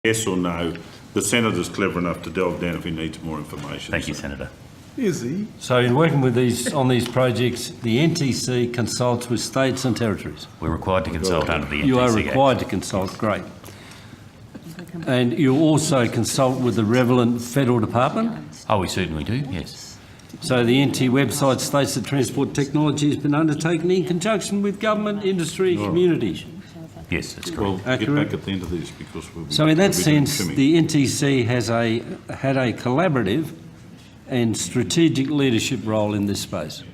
yes or no. The Senator's clever enough to delve down if he needs more information. Thank you, Senator. Is he? So in working with on these projects, the NTC consults with states and territories? We're required to consult under the NTC You are Act. required to consult, great. And you also consult with the relevant federal department? Oh, we certainly do, yes. So the NT website states that transport technology has been undertaken in conjunction with government, industry, community. Yes, that's correct. Well, get Accurate. back at the end of this because So in that sense, trimming. the NTC has had a collaborative and strategic leadership role in this space.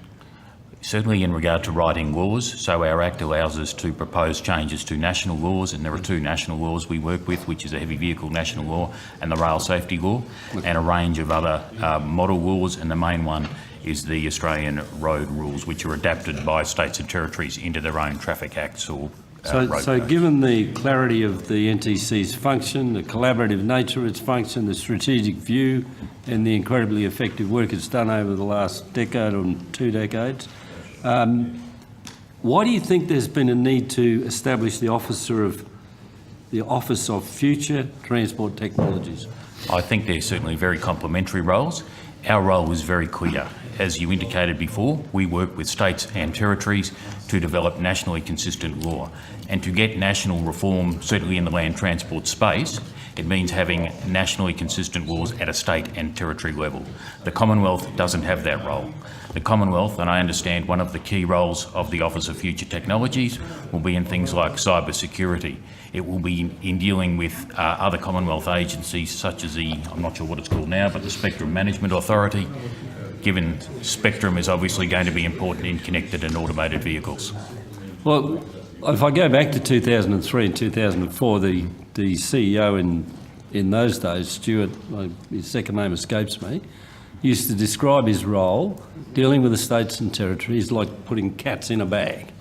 Certainly in regard to writing laws, so our Act allows us to propose changes to national laws, and there are two national laws we work with, which is a heavy vehicle national law and the rail safety law, and a range of other model laws, and the main one is the Australian road rules, which are adapted by states and territories into their own traffic acts or road So codes. given the clarity of the NTC's function, the collaborative nature of its function, the strategic view and the incredibly effective work it's done over the last decade or 2 decades, why do you think there's been a need to establish the Office of Future Transport Technologies? I think they're certainly very complementary roles. Our role is very clear. As you indicated before, we work with states and territories to develop nationally consistent law. And to get national reform, certainly in the land transport space, it means having nationally consistent laws at a state and territory level. The Commonwealth doesn't have that role. The Commonwealth, and I understand one of the key roles of the Office of Future Technologies, will be in things like cyber security. It will be in dealing with other Commonwealth agencies such as I'm not sure what it's called now, but the Spectrum Management Authority, given spectrum is obviously going to be important in connected and automated vehicles. Well, if I go back to 2003 and 2004, the CEO in those days, Stuart, his second name escapes me, used to describe his role dealing with the states and territories like putting cats in a bag.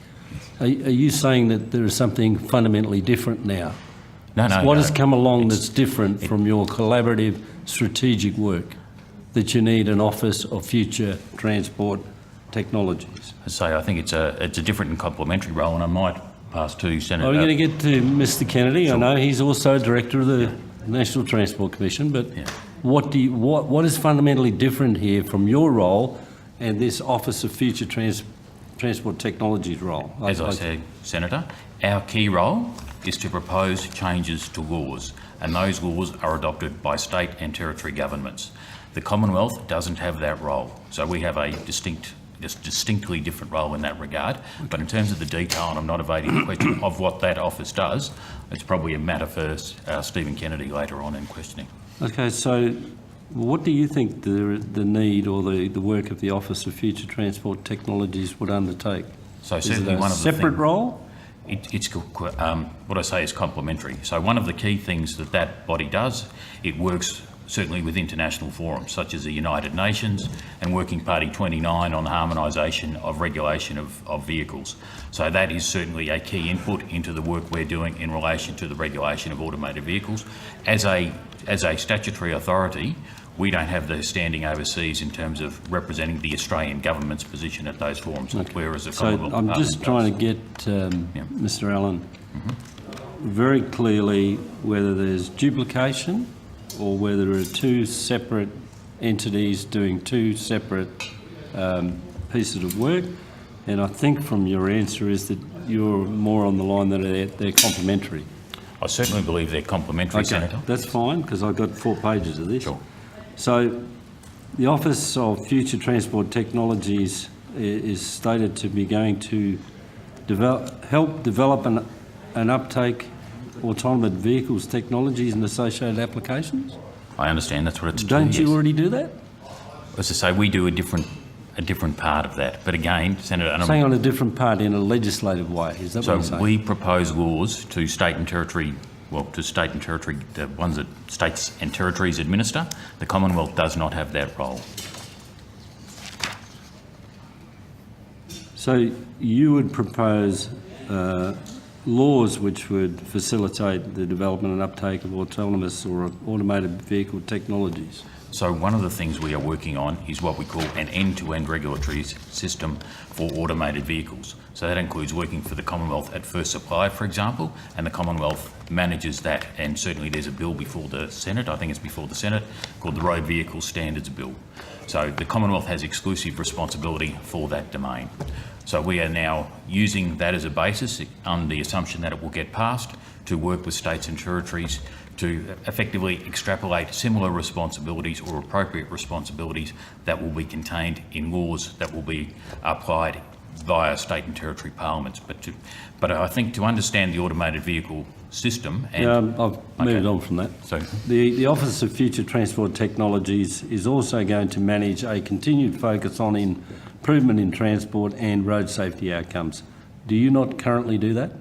Are you saying that there is something fundamentally different now? No. What has come along that's different from your collaborative strategic work that you need an Office of Future Transport Technologies? I think it's a different and complementary role, and I might pass to Senator. We're going to get to Mr. Kennedy. Sure. I know he's also Director of the National Transport Commission, but yeah. What is fundamentally different here from your role and this Office of Future Transport Technologies role? As I said, Senator, our key role is to propose changes to laws, and those laws are adopted by state and territory governments. The Commonwealth doesn't have that role, so we have a distinctly different role in that regard. But in terms of the detail, and I'm not evading the question of what that office does, it's probably a matter for Stephen Kennedy later on in questioning. Okay, so what do you think the need or the work of the Office of Future Transport Technologies would undertake? So certainly one of the separate role? It's what I say is complementary. So one of the key things that body does, it works certainly with international forums such as the United Nations and Working Party 29 on the harmonisation of regulation of vehicles. So that is certainly a key input into the work we're doing in relation to the regulation of automated vehicles. As a statutory authority, we don't have the standing overseas in terms of representing the Australian government's position at those forums, whereas the Commonwealth I'm just trying to get, Mr. Allen, very clearly whether there's duplication or whether there are two separate entities doing two separate pieces of work. And I think from your answer is that you're more on the line that they're complementary. I certainly believe they're complementary, okay, Senator. That's fine, because I've got 4 pages of this. Sure. So the Office of Future Transport Technologies is stated to be going to help develop an uptake autonomous vehicles technologies and associated applications? I understand that's what it's doing. Don't you yes. already do that? As I say, we do a different part of that. But again, Senator... Saying on a different part in a legislative way, is that what you're saying? So we propose laws to state and territory, the ones that states and territories administer. The Commonwealth does not have that role. So you would propose laws which would facilitate the development and uptake of autonomous or automated vehicle technologies? So one of the things we are working on is what we call an end-to-end regulatory system for automated vehicles. So that includes working for the Commonwealth at first supply, for example, and the Commonwealth manages that. And certainly there's a bill before the Senate, I think it's before the Senate, called the Road Vehicle Standards Bill. So the Commonwealth has exclusive responsibility for that domain. So we are now using that as a basis on the assumption that it will get passed to work with states and territories to effectively extrapolate similar responsibilities or appropriate responsibilities that will be contained in laws that will be applied via state and territory parliaments. But I think to understand the automated vehicle system and... I've moved on from that. So The Office of Future Transport Technologies is also going to manage a continued focus on improvement in transport and road safety outcomes. Do you not currently do that?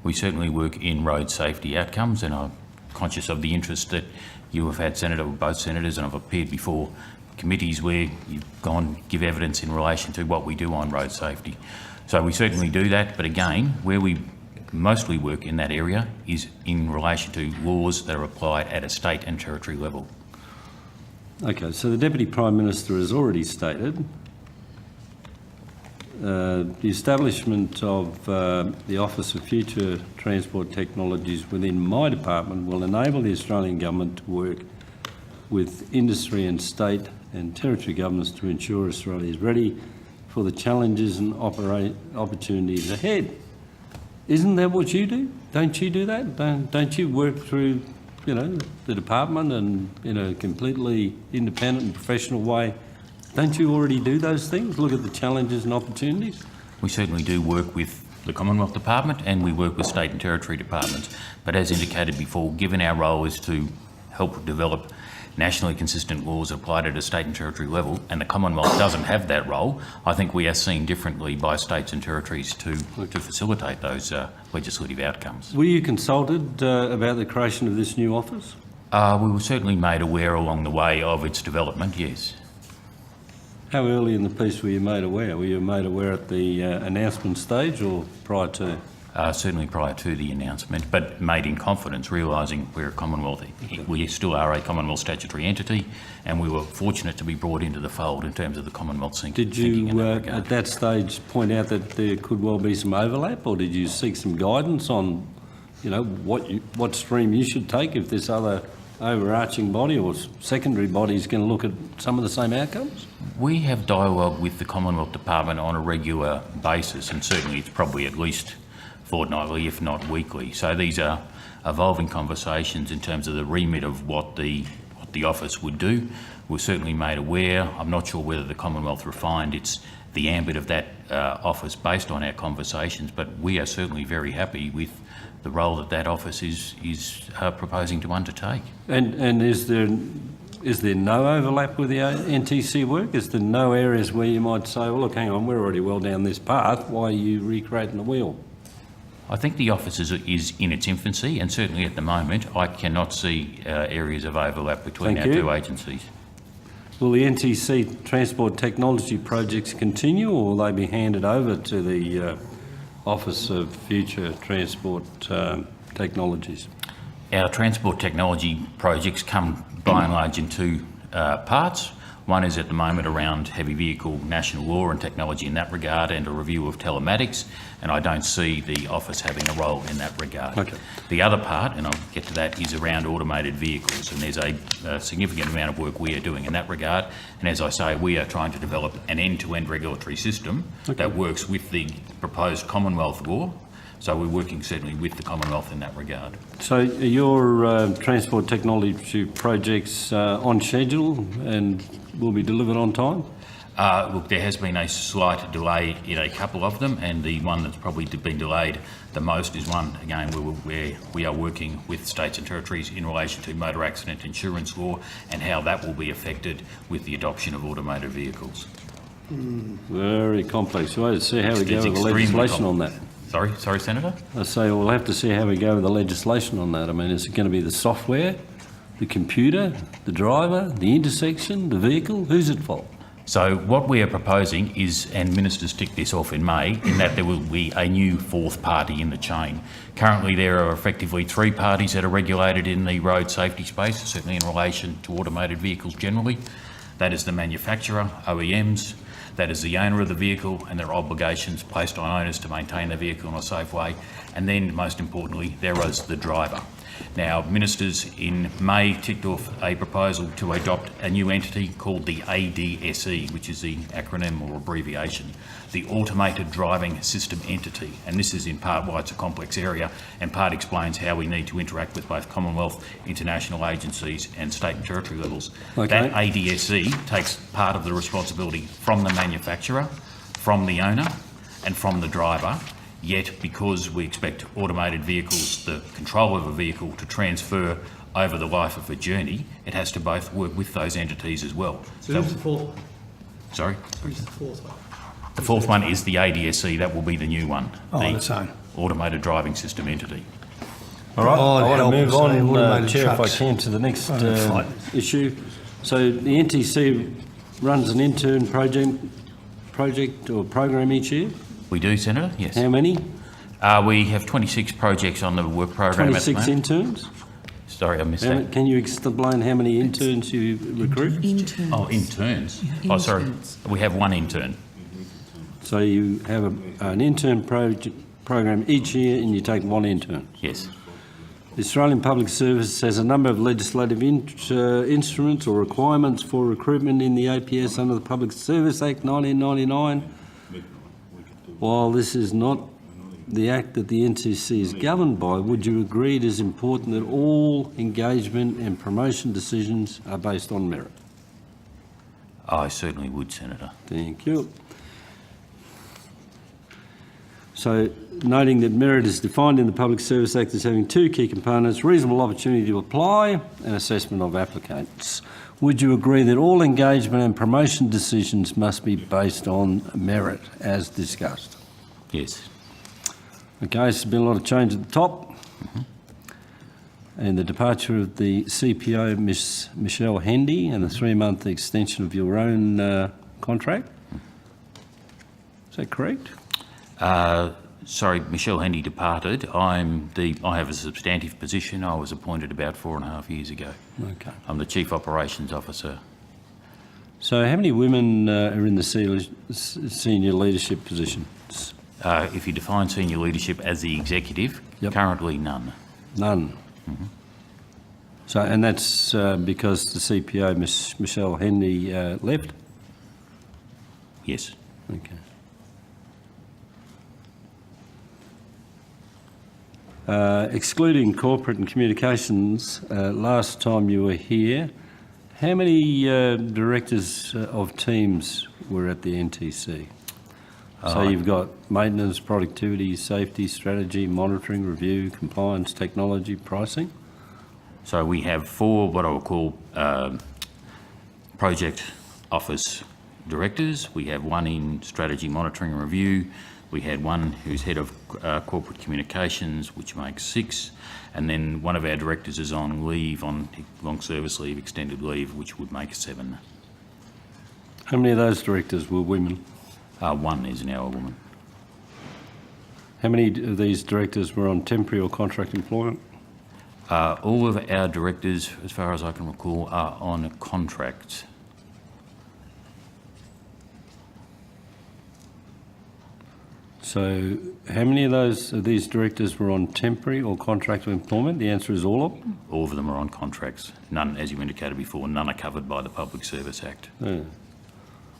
we certainly work in road safety outcomes, and I'm conscious of the interest that you have had, Senator, with both senators, and I've appeared before committees where you've gone give evidence in relation to what we do on road safety. So we certainly do that, but again, where we mostly work in that area is in relation to laws that are applied at a state and territory level. Okay, so the Deputy Prime Minister has already stated the establishment of the Office of Future Transport Technologies within my department will enable the Australian Government to work with industry and state and territory governments to ensure Australia is ready for the challenges and opportunities ahead. Isn't that what you do? Don't you do that? Don't you work through, you know, the department and in a completely independent and professional way? Don't you already do those things? Look at the challenges and opportunities? We certainly do work with the Commonwealth Department and we work with state and territory departments. But as indicated before, given our role is to help develop nationally consistent laws applied at a state and territory level, and the Commonwealth doesn't have that role, I think we are seen differently by states and territories to facilitate those legislative outcomes. Were you consulted about the creation of this new office? We were certainly made aware along the way of its development, yes. How early in the piece were you made aware? Were you made aware at the announcement stage or prior to? Certainly prior to the announcement, but made in confidence, realising we're a Commonwealth, we still are a Commonwealth statutory entity, and we were fortunate to be brought into the fold in terms of the Commonwealth thinking. Did you, at that stage, point out that there could well be some overlap, or did you seek some guidance on, you know, what stream you should take if this other overarching body or secondary body is going to look at some of the same outcomes? We have dialogue with the Commonwealth Department on a regular basis, and certainly it's probably at least fortnightly, if not weekly. So these are evolving conversations in terms of the remit of what the office would do. We're certainly made aware. I'm not sure whether the Commonwealth refined the ambit of that office based on our conversations, but we are certainly very happy with the role that office is proposing to undertake. And is there no overlap with the NTC work? Is there no areas where you might say, well, look, hang on, we're already well down this path, why are you recreating the wheel? I think the office is in its infancy, and certainly at the moment I cannot see areas of overlap between our two agencies. Will the NTC transport technology projects continue, or will they be handed over to the Office of Future Transport Technologies? Our transport technology projects come by and large in two parts. One is at the moment around heavy vehicle national law and technology in that regard, and a review of telematics, and I don't see the office having a role in that regard. Okay. The other part, and I'll get to that, is around automated vehicles, and there's a significant amount of work we are doing in that regard, and as I say, we are trying to develop an end-to-end regulatory system that works with the proposed Commonwealth law. So we're working certainly with the Commonwealth in that regard. So are your transport technology projects on schedule and will be delivered on time? Look, there has been a slight delay in a couple of them, and the one that's probably been delayed the most is one, again, where we are working with states and territories in relation to motor accident insurance law and how that will be affected with the adoption of automated vehicles. Very complex. We'll have to see how we go with the legislation on that. Sorry, Senator? I say we'll have to see how we go with the legislation on that. I mean, is it going to be the software, the computer, the driver, the intersection, the vehicle? Who's at fault? So what we are proposing is, and ministers ticked this off in May, in that there will be a new fourth party in the chain. Currently there are effectively 3 parties that are regulated in the road safety space, certainly in relation to automated vehicles generally. That is the manufacturer, OEMs, that is the owner of the vehicle, and there are obligations placed on owners to maintain the vehicle in a safe way. And then, most importantly, there is the driver. Now, ministers in May ticked off a proposal to adopt a new entity called the ADSE, which is the acronym or abbreviation, the Automated Driving System Entity. And this is in part why it's a complex area, and part explains how we need to interact with both Commonwealth, international agencies and state and territory levels. Okay. That ADSE takes part of the responsibility from the manufacturer, from the owner and from the driver. Yet, because we expect automated vehicles, the control of a vehicle, to transfer over the life of a journey, it has to both work with those entities as well. So who's the fourth one? Sorry? Who's the fourth one? The fourth one is the ADSE. That will be the new one. Oh, the its own. Automated Driving System Entity. All right, Oh, I want help to move us, on, automated Chair, if I trucks. can, to the next fine. issue. So the NTC runs an intern project or program each year. We do, Senator? Yes. How many? We have 26 projects on the work program at the 26 moment. interns? Sorry, I missed that. Can you explain how many interns you recruit? Interns. Oh, interns. Oh, sorry. Interns. We have 1 intern. So you have an intern program each year and you take 1 intern. Yes. The Australian Public Service has a number of legislative instruments or requirements for recruitment in the APS under the Public Service Act 1999. While this is not the act that the NTC is governed by, would you agree it is important that all engagement and promotion decisions are based on merit? I certainly would, Senator. Thank you. So, noting that merit is defined in the Public Service Act as having 2 key components: reasonable opportunity to apply and assessment of applicants. Would you agree that all engagement and promotion decisions must be based on merit, as discussed? Yes. Okay, there's been a lot of change at the top. And the departure of the CPO, Miss Michelle Hendy, and the 3-month extension of your own contract. Is that correct? Sorry, Michelle Hendy departed. I have a substantive position. I was appointed about 4.5 years ago. Okay. I'm the Chief Operations Officer. So how many women are in the senior leadership positions? If you define senior leadership as the executive, Yep. currently none. None. So, and that's because the CPO, Miss Michelle Hendy, left? Yes. Okay. Excluding corporate and communications, last time you were here, how many directors of teams were at the NTC? So you've got maintenance, productivity, safety, strategy, monitoring, review, compliance, technology, pricing? So we have 4 what I will call project office directors. We have 1 in strategy, monitoring and review. We had 1 who's head of corporate communications, which makes 6. And then one of our directors is on leave, on long service leave, extended leave, which would make 7. How many of those directors were women? 1 is now a woman. How many of these directors were on temporary or contract employment? All of our directors, as far as I can recall, are on contracts. So how many of these directors were on temporary or contract employment? The answer is all of them? All of them are on contracts. None, as you indicated before, none are covered by the Public Service Act. Yeah.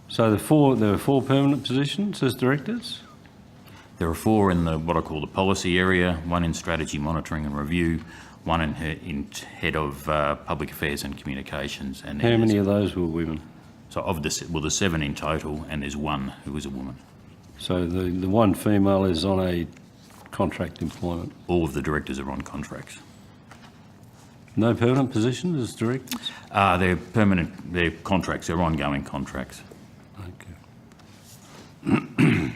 So there were 4 permanent positions as directors? There are 4 in the what I call the policy area, 1 in strategy, monitoring and review, 1 in head of public affairs and communications. And How many of those were women? So of this, well, there's 7 in total, and there's 1 who is a woman. So the 1 female is on a contract employment. All of the directors are on contracts. No permanent positions as directors? They're permanent, they're contracts, they're ongoing contracts. Okay.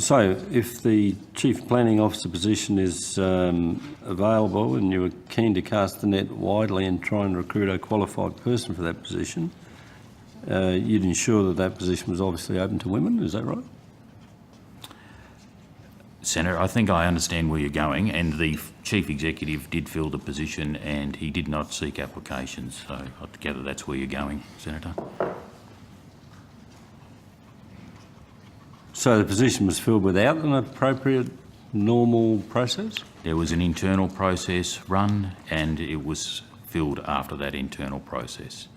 So, if the Chief Planning Officer position is available and you are keen to cast the net widely and try and recruit a qualified person for that position, you'd ensure that that position was obviously open to women, is that right? Senator, I think I understand where you're going, and the Chief Executive did fill the position and he did not seek applications, so I gather that's where you're going, Senator. So the position was filled without an appropriate normal process? There was an internal process run and it was filled after that internal process.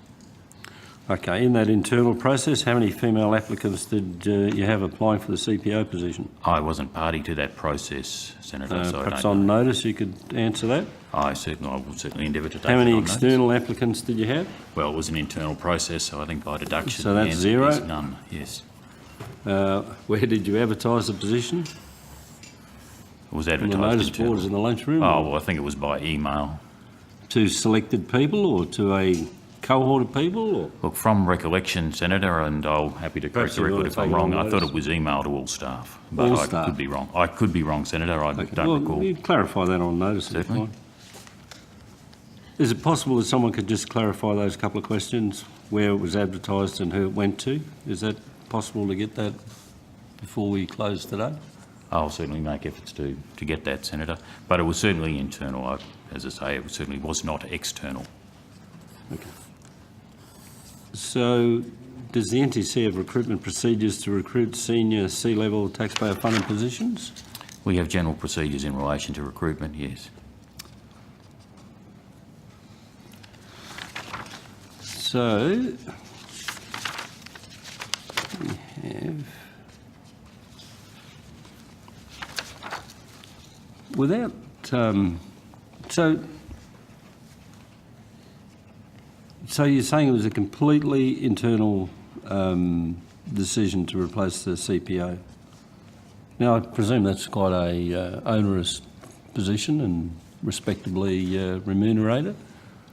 Okay, in that internal process, how many female applicants did you have applying for the CPO position? I wasn't party to that process, Senator, so Perhaps I don't on know. notice you could answer that? I will certainly endeavour to take How many it on notice. external applicants did you have? Well, it was an internal process, so I think by deduction So the that's answer zero? is none, yes. Where did you advertise the position? It was On the advertised notice internally. boards in the lunchroom? Oh, well, I think it was by email. To selected people or to a cohort of people? Or? Look, from recollection, Senator, and I'm happy to correct Perhaps the you record ought to if I'm take it wrong, on I thought notice. it was emailed to all staff. But All I staff? could be wrong. I could be wrong, Senator. I don't Well, recall. you clarify that on notice. if you Certainly. want. Is it possible that someone could just clarify those couple of questions, where it was advertised and who it went to? Is that possible to get that before we close today? I'll certainly make efforts to get that, Senator. But it was certainly internal. As I say, it certainly was not external. Okay. So, does the NTC have recruitment procedures to recruit senior C-level taxpayer funded positions? We have general procedures in relation to recruitment, yes. So, we have, without, so you're saying it was a completely internal decision to replace the CPO? Now, I presume that's quite a onerous position and respectably remunerated?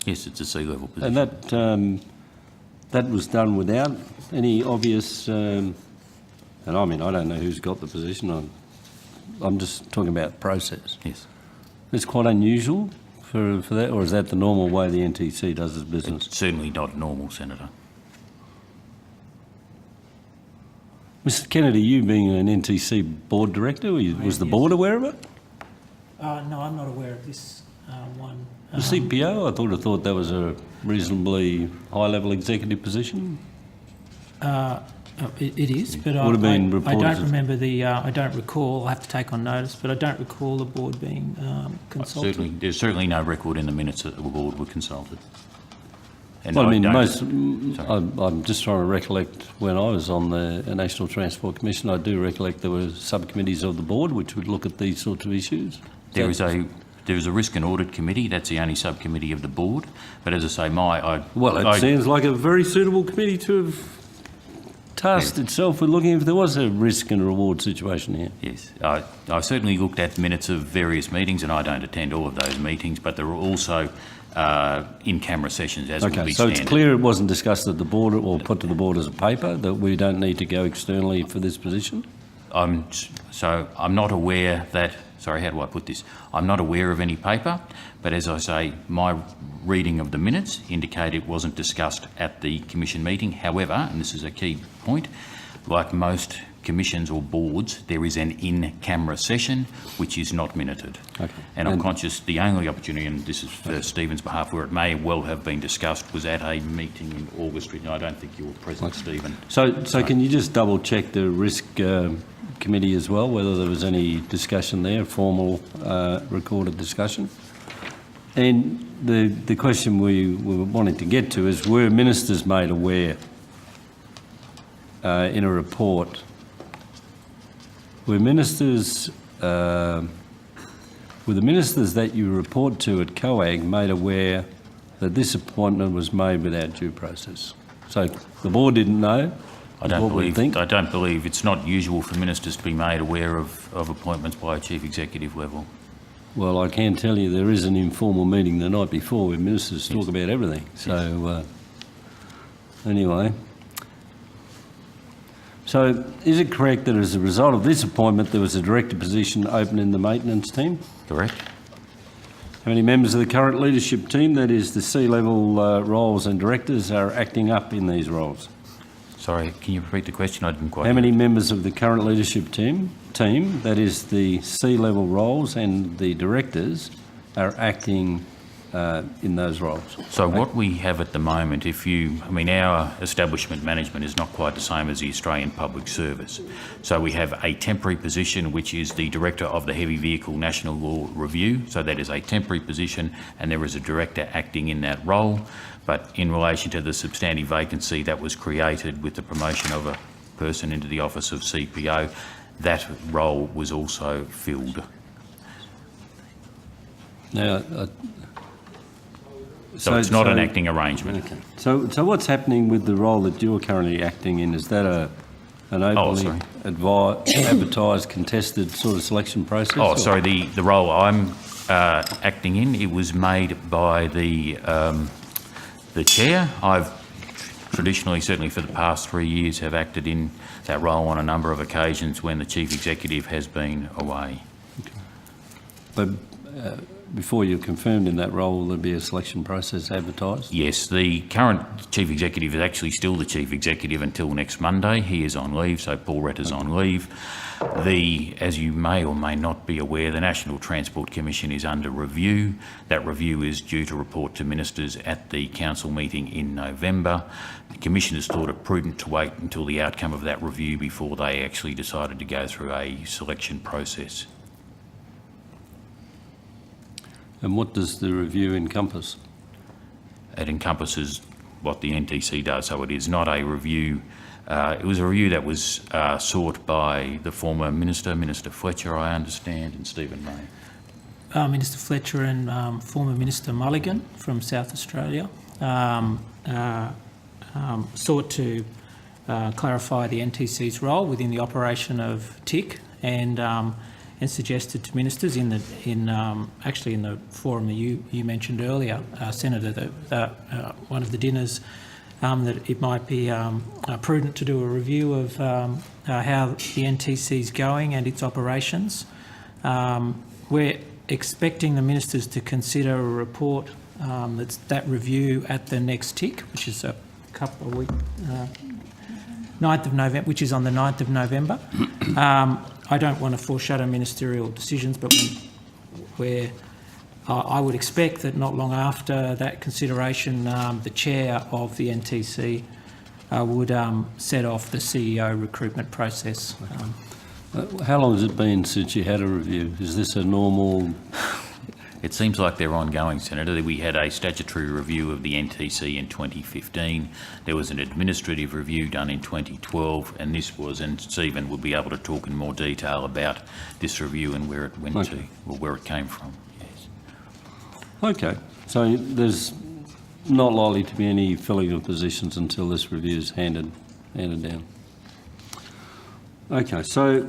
Yes, it's a C-level position. And that was done without any obvious, and I mean, I don't know who's got the position, I'm just talking about process. Yes. It's quite unusual for that, or is that the normal way the NTC does its business? It's certainly not normal, Senator. Mr Kennedy, you being an NTC board director, was the board aware of it? No, I'm not aware of this one. The CPO, I thought that was a reasonably high-level executive position. It is, but Would have been I reported don't as- remember I don't recall, I have to take on notice, but I don't recall the board being consulted. There's certainly no record in the minutes that the board were consulted. And Well, I mean, don't- I'm just trying to recollect when I was on the National Transport Commission, I do recollect there were subcommittees of the board which would look at these sorts of issues. There is a risk and audit committee. That's the only subcommittee of the board. But as I say, It sounds like a very suitable committee to have tasked itself with looking if there was a risk and reward situation here. Yes, I certainly looked at minutes of various meetings, and I don't attend all of those meetings. But there are also in-camera sessions, as would Okay, be so standard. it's clear it wasn't discussed at the board or put to the board as a paper, that we don't need to go externally for this position? I'm not aware that. Sorry, how do I put this? I'm not aware of any paper, but as I say, my reading of the minutes indicate it wasn't discussed at the commission meeting. However, and this is a key point, like most commissions or boards, there is an in-camera session which is not minuted. Okay. And I'm conscious the only opportunity, and this is for Stephen's behalf, where it may well have been discussed was at a meeting in August. And I don't think you were present, Stephen. So can you just double check the risk committee as well, whether there was any discussion there, formal recorded discussion? And the question we were wanting to get to is, were ministers made aware in a report? Were the ministers that you report to at COAG made aware that this appointment was made without due process? So the board didn't know? I don't believe it's not usual for ministers to be made aware of appointments by a chief executive level. Well, I can tell you there is an informal meeting the night before where ministers talk about everything. So, anyway. So is it correct that as a result of this appointment, there was a director position open in the maintenance team? Correct? How many members of the current leadership team, that is the C-level roles and directors, are acting up in these roles? Sorry, can you repeat the question? I didn't quite How hear many it. members of the current leadership team, that is the C-level roles and the directors, are acting in those roles? So what we have at the moment, our establishment management is not quite the same as the Australian Public Service. So we have a temporary position, which is the Director of the Heavy Vehicle National Law Review. So that is a temporary position, and there is a director acting in that role. But in relation to the substantive vacancy that was created with the promotion of a person into the office of CPO, that role was also filled. Now, So it's not an acting arrangement. Okay. So what's happening with the role that you're currently acting in? Is that an openly advertised, contested sort of selection process? Oh, or? sorry, the role I'm acting in, it was made by the chair. I've traditionally, certainly for the past 3 years, have acted in that role on a number of occasions when the chief executive has been away. Okay. But before you're confirmed in that role, will there be a selection process advertised? Yes, the current chief executive is actually still the chief executive until next Monday. He is on leave, so Paul Retter's on leave. As you may or may not be aware, the National Transport Commission is under review. That review is due to report to ministers at the council meeting in November. The Commission has thought it prudent to wait until the outcome of that review before they actually decided to go through a selection process. And what does the review encompass? It encompasses what the NTC does, so it is not a review. It was a review that was sought by the former Minister, Minister Fletcher, I understand, and Stephen May. Minister Fletcher and former Minister Mulligan from South Australia sought to clarify the NTC's role within the operation of TIC and suggested to ministers in the forum that you mentioned earlier, Senator, one of the dinners, that it might be prudent to do a review of how the NTC is going and its operations. We're expecting the ministers to consider a report that's that review at the next TIC, which is a couple of weeks, 9th of November, which is on the 9th of November. I don't want to foreshadow ministerial decisions, but I would expect that not long after that consideration, the chair of the NTC would set off the CEO recruitment process. How long has it been since you had a review? Is this a normal... It seems like they're ongoing, Senator. We had a statutory review of the NTC in 2015. There was an administrative review done in 2012, and this was, and Stephen will be able to talk in more detail about this review and where it went to, or where it came from. Yes. Okay, so there's not likely to be any filling of positions until this review is handed down. Okay, so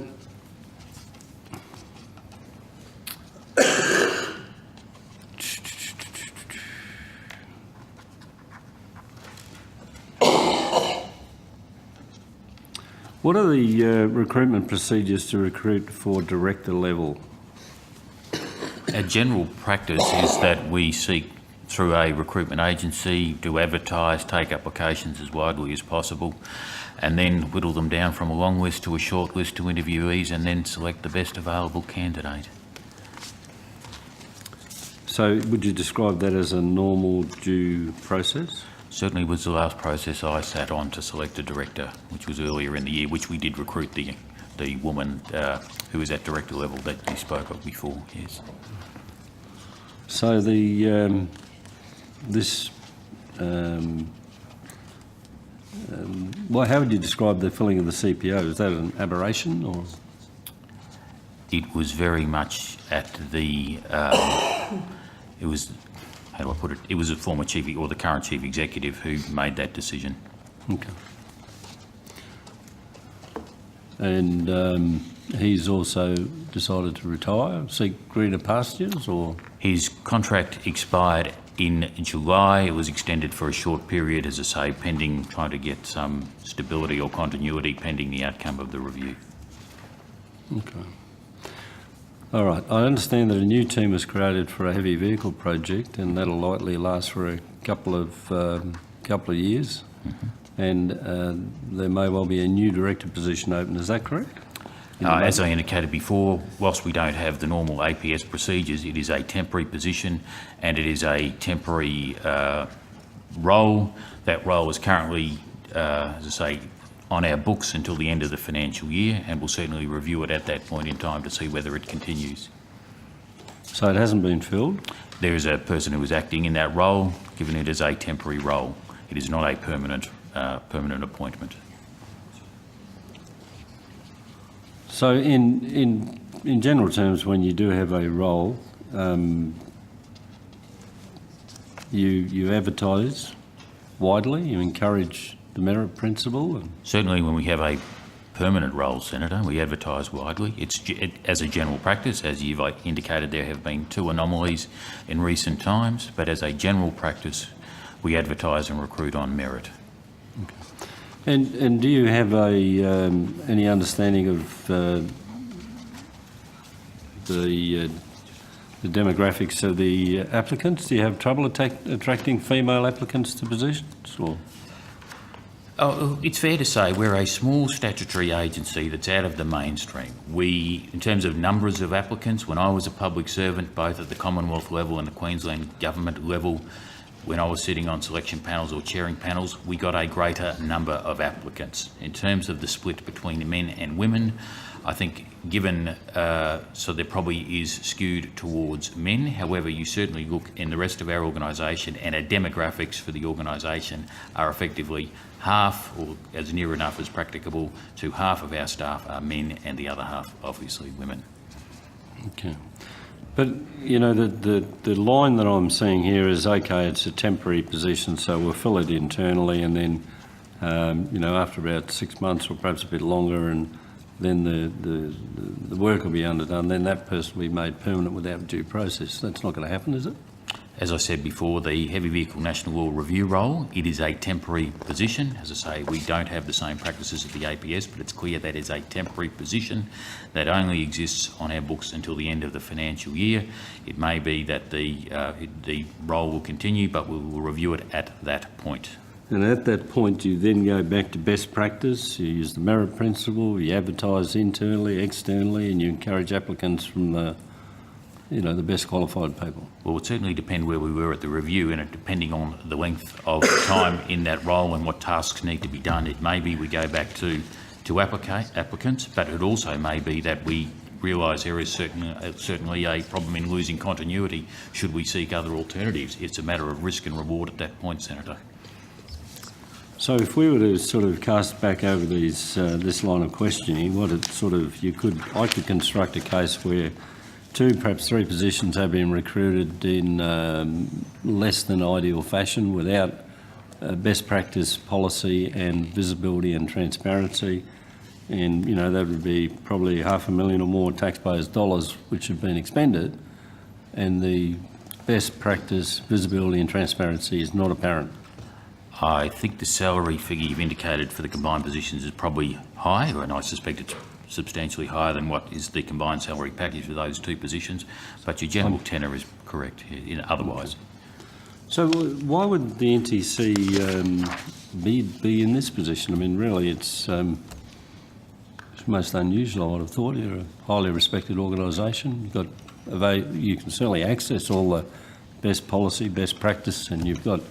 what are the recruitment procedures to recruit for director level? Our general practice is that we seek, through a recruitment agency, to advertise, take applications as widely as possible, and then whittle them down from a long list to a short list to interviewees, and then select the best available candidate. So would you describe that as a normal due process? Certainly was the last process I sat on to select a director, which was earlier in the year, which we did recruit the woman who was at director level that you spoke of before, yes. So the well, how would you describe the filling of the CPO? Is that an aberration, or? It was very much at the. It was. How do I put it? It was a former chief or the current chief executive who made that decision. Okay. And he's also decided to retire, seek greener pastures, or? His contract expired In July, it was extended for a short period, as I say, pending trying to get some stability or continuity pending the outcome of the review. Okay. All right. I understand that a new team was created for a heavy vehicle project, and that'll likely last for a couple of years. And there may well be a new director position open. Is that correct? As I indicated before, whilst we don't have the normal APS procedures, it is a temporary position and it is a temporary role. That role is currently, as I say, on our books until the end of the financial year, and we'll certainly review it at that point in time to see whether it continues. So it hasn't been filled? There is a person who is acting in that role, given it is a temporary role. It is not a permanent appointment. So in general terms, when you do have a role, you advertise widely, you encourage the merit principle? Certainly when we have a permanent role, Senator, we advertise widely. As a general practice, as you've indicated, there have been 2 anomalies in recent times, but as a general practice, we advertise and recruit on merit. Okay. And do you have any understanding of the demographics of the applicants? Do you have trouble attracting female applicants to positions? Or? Oh, it's fair to say we're a small statutory agency that's out of the mainstream. In terms of numbers of applicants, when I was a public servant, both at the Commonwealth level and the Queensland Government level, when I was sitting on selection panels or chairing panels, we got a greater number of applicants. In terms of the split between men and women, I think given, so there probably is skewed towards men. However, you certainly look in the rest of our organisation and our demographics for the organisation are effectively half, or as near enough as practicable, to half of our staff are men and the other half obviously women. Okay. But, you know, the line that I'm seeing here is, okay, it's a temporary position, so we'll fill it internally, and then, you know, after about 6 months or perhaps a bit longer, and then the work will be underdone, then that person will be made permanent without due process. That's not going to happen, is it? As I said before, the Heavy Vehicle National Law Review role, it is a temporary position. As I say, we don't have the same practices at the APS, but it's clear that is a temporary position that only exists on our books until the end of the financial year. It may be that the role will continue, but we will review it at that point. And at that point, you then go back to best practice, you use the merit principle, you advertise internally, externally, and you encourage applicants from the best qualified people. Well, it would certainly depend where we were at the review, and depending on the length of time in that role and what tasks need to be done, it may be we go back to applicants, but it also may be that we realise there is certainly a problem in losing continuity should we seek other alternatives. It's a matter of risk and reward at that point, Senator. So if we were to sort of cast back over this line of questioning, I could construct a case where 2, perhaps 3 positions have been recruited in less than ideal fashion without best practice policy and visibility and transparency. And, you know, that would be probably $500,000 or more taxpayers' dollars which have been expended, and the best practice, visibility and transparency is not apparent. I think the salary figure you've indicated for the combined positions is probably high, and I suspect it's substantially higher than what is the combined salary package for those 2 positions, but your general tenor is correct otherwise. So why would the NTC be in this position? I mean, really, it's most unusual, I would have thought. You're a highly respected organisation. You can certainly access all the best policy, best practice, and you've got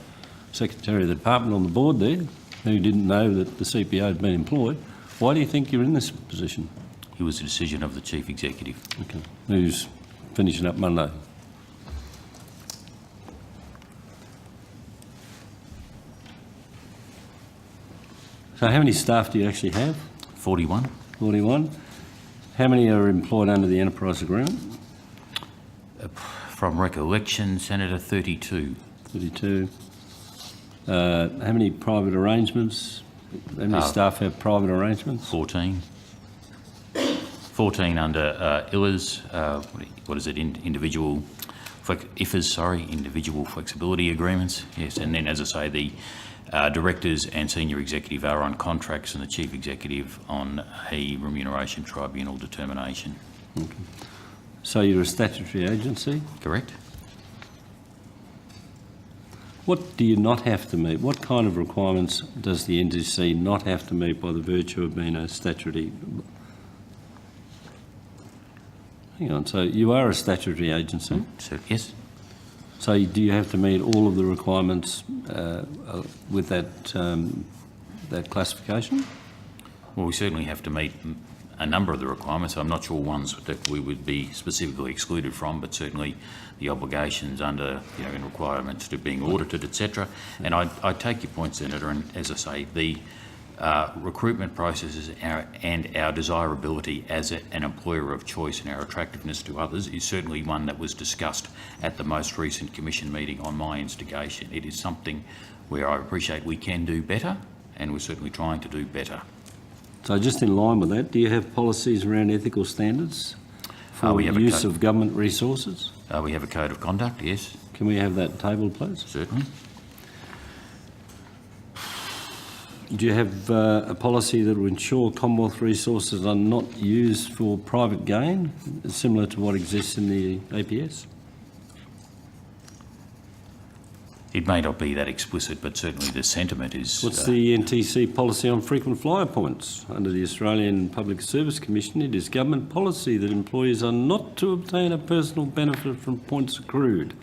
Secretary of the Department on the board there who didn't know that the CPO had been employed. Why do you think you're in this position? It was a decision of the Chief Executive. Okay. Who's finishing up Monday? So how many staff do you actually have? 41. 41. How many are employed under the enterprise agreement? From recollection, Senator, 32. 32. How many private arrangements? How many staff have private arrangements? 14. 14 under ILAs, individual individual flexibility agreements, yes. And then, as I say, the directors and senior executive are on contracts and the chief executive on a remuneration tribunal determination. Okay. So you're a statutory agency? Correct? What do you not have to meet? What kind of requirements does the NTC not have to meet by the virtue of being a statutory? Hang on, so you are a statutory agency? So, yes. So do you have to meet all of the requirements with that classification? Well, we certainly have to meet a number of the requirements. I'm not sure ones that we would be specifically excluded from, but certainly the obligations under, and requirements to being audited, etc. And I take your point, Senator, and as I say, the recruitment processes and our desirability as an employer of choice and our attractiveness to others is certainly one that was discussed at the most recent Commission meeting on my instigation. It is something where I appreciate we can do better, and we're certainly trying to do better. So just in line with that, do you have policies around ethical standards for we have use of government resources? We have a code of conduct, yes. Can we have that tabled, please? Certainly. Do you have a policy that will ensure Commonwealth resources are not used for private gain, similar to what exists in the APS? It may not be that explicit, but certainly the sentiment is... What's the NTC policy on frequent flyer points? Under the Australian Public Service Commission, it is government policy that employees are not to obtain a personal benefit from points accrued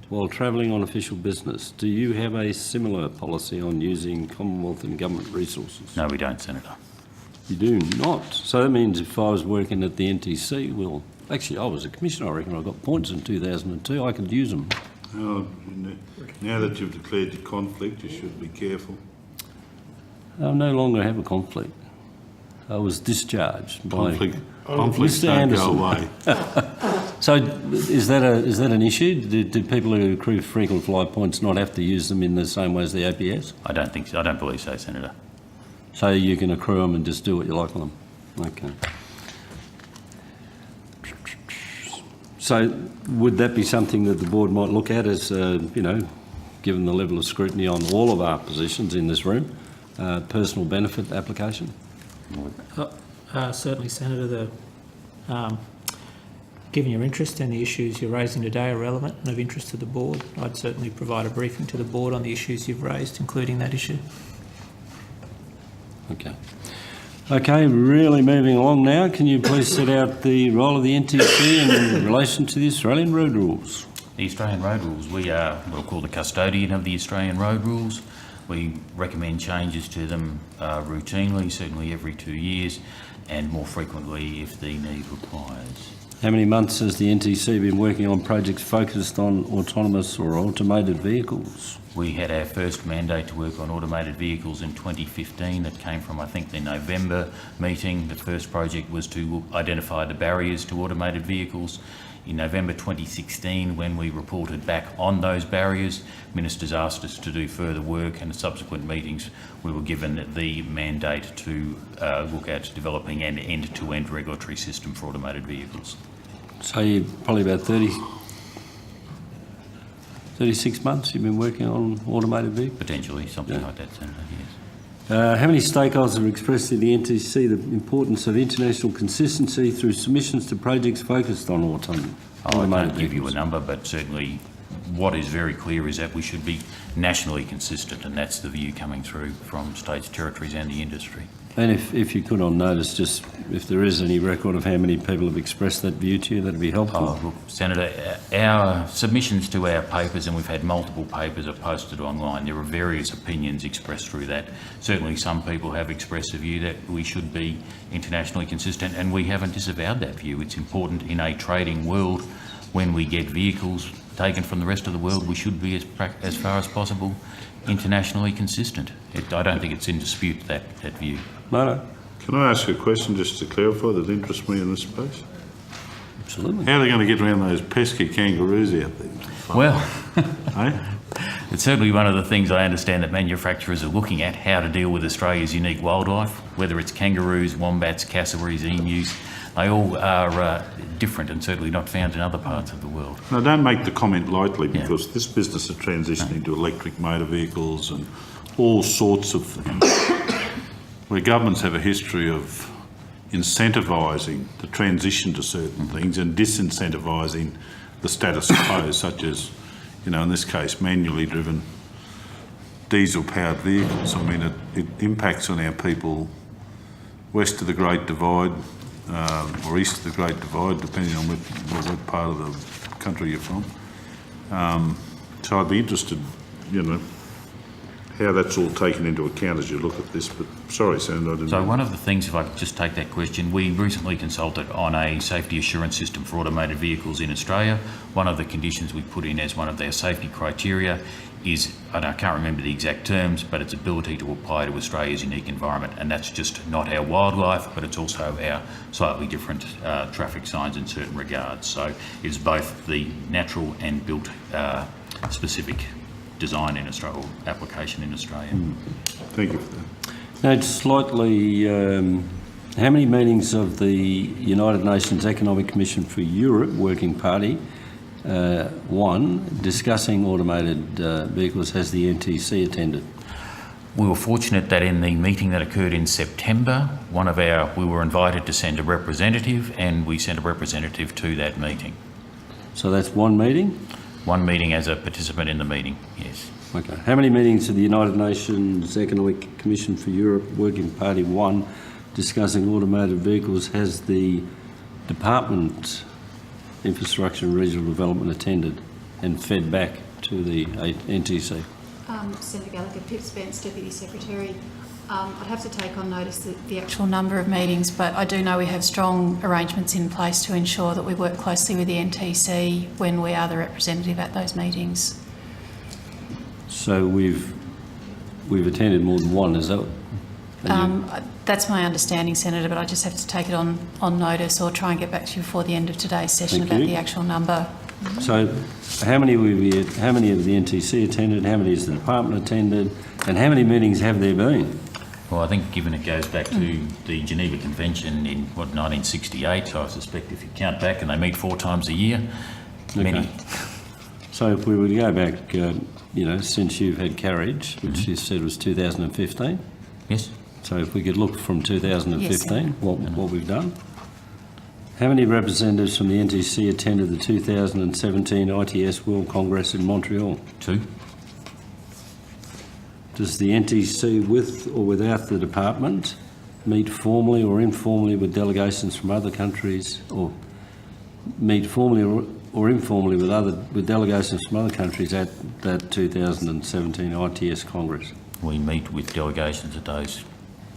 while travelling on official business. Do you have a similar policy on using Commonwealth and government resources? No, we don't, Senator. You do not. So that means if I was working at the NTC, well, actually I was a commissioner, I reckon I got points in 2002, I could use them. Oh, now that you've declared your conflict, you should be careful. I no longer have a conflict. I was discharged by Conflicts Mr. don't Anderson. go away. So is that an issue? Do people who accrue frequent flyer points not have to use them in the same way as the APS? I don't think so. I don't believe so, Senator. So you can accrue them and just do what you like with them? Okay. So would that be something that the board might look at as, given the level of scrutiny on all of our positions in this room, personal benefit application? Certainly, Senator, given your interest and the issues you're raising today are relevant and of interest to the board, I'd certainly provide a briefing to the board on the issues you've raised, including that issue. Okay. Okay, really moving along now. Can you please set out the role of the NTC in relation to the Australian road rules? The Australian road rules, we are what we'll call the custodian of the Australian road rules. We recommend changes to them routinely, certainly every 2 years, and more frequently if the need requires. How many months has the NTC been working on projects focused on autonomous or automated vehicles? We had our first mandate to work on automated vehicles in 2015. That came from, I think, the November meeting. The first project was to identify the barriers to automated vehicles. In November 2016, when we reported back on those barriers, ministers asked us to do further work, and in subsequent meetings we were given the mandate to look at developing an end-to-end regulatory system for automated vehicles. So you're probably about 36 months you've been working on automated vehicles? Potentially, something like that, Senator, yes. How many stakeholders have expressed to the NTC the importance of international consistency through submissions to projects focused on automated I can't give vehicles? you a number, but certainly what is very clear is that we should be nationally consistent, and that's the view coming through from states, territories and the industry. And if you could on notice, just if there is any record of how many people have expressed that view to you, that'd be helpful. Oh, look, Senator, our submissions to our papers, and we've had multiple papers are posted online, there are various opinions expressed through that. Certainly some people have expressed a view that we should be internationally consistent, and we haven't disavowed that view. It's important in a trading world, when we get vehicles taken from the rest of the world, we should be as far as possible internationally consistent. I don't think it's in dispute, that view. No. Can I ask a question just to clarify that interests me in this space? Absolutely. How are they going to get around those pesky kangaroos out there? Well, Eh? it's certainly one of the things I understand that manufacturers are looking at, how to deal with Australia's unique wildlife, whether it's kangaroos, wombats, cassowaries, emus. They all are different and certainly not found in other parts of the world. Now, don't make the comment lightly, because this business is transitioning to electric motor vehicles and all sorts of things, where governments have a history of incentivising the transition to certain things and disincentivising the status quo, such as, you know, in this case, manually driven diesel-powered vehicles. I mean, it impacts on our people west of the Great Divide, or east of the Great Divide, depending on what part of the country you're from. So I'd be interested, you know, how that's all taken into account as you look at this. But sorry, Senator, I didn't... So one of the things, if I could just take that question, we recently consulted on a safety assurance system for automated vehicles in Australia. One of the conditions we put in as one of their safety criteria is, and I can't remember the exact terms, but its ability to apply to Australia's unique environment. And that's just not our wildlife, but it's also our slightly different traffic signs in certain regards. So it's both the natural and built specific design in Australia, or application in Australia. Thank you for that. Now, it's slightly, how many meetings of the United Nations Economic Commission for Europe Working Party, one, discussing automated vehicles, has the NTC attended? We were fortunate that in the meeting that occurred in September, we were invited to send a representative, and we sent a representative to that meeting. So that's one meeting? One meeting as a participant in the meeting, yes. Okay. How many meetings of the United Nations Economic Commission for Europe Working Party 1 discussing automated vehicles has the Department Infrastructure and Regional Development attended and fed back to the NTC? Senator Gallagher, Pip Spence, Deputy Secretary. I'd have to take on notice the actual number of meetings, but I do know we have strong arrangements in place to ensure that we work closely with the NTC when we are the representative at those meetings. So we've attended more than one, is that? That's my understanding, Senator, but I just have to take it on notice or try and get back to you before the end of today's session about the actual number. So how many of the NTC attended, how many has the department attended, and how many meetings have there been? Well, I think given it goes back to the Geneva Convention in, 1968, I suspect if you count back, and they meet 4 times a year, many. So if we were to go back, since you've had carriage, which you said was 2015? Yes. So if we could look from 2015, yes, what we've done. How many representatives from the NTC attended the 2017 ITS World Congress in Montreal? 2. Does the NTC, with or without the department, meet formally or informally with delegations from other countries, or meet formally or informally with delegations from other countries at that 2017 ITS Congress? We meet with delegations at those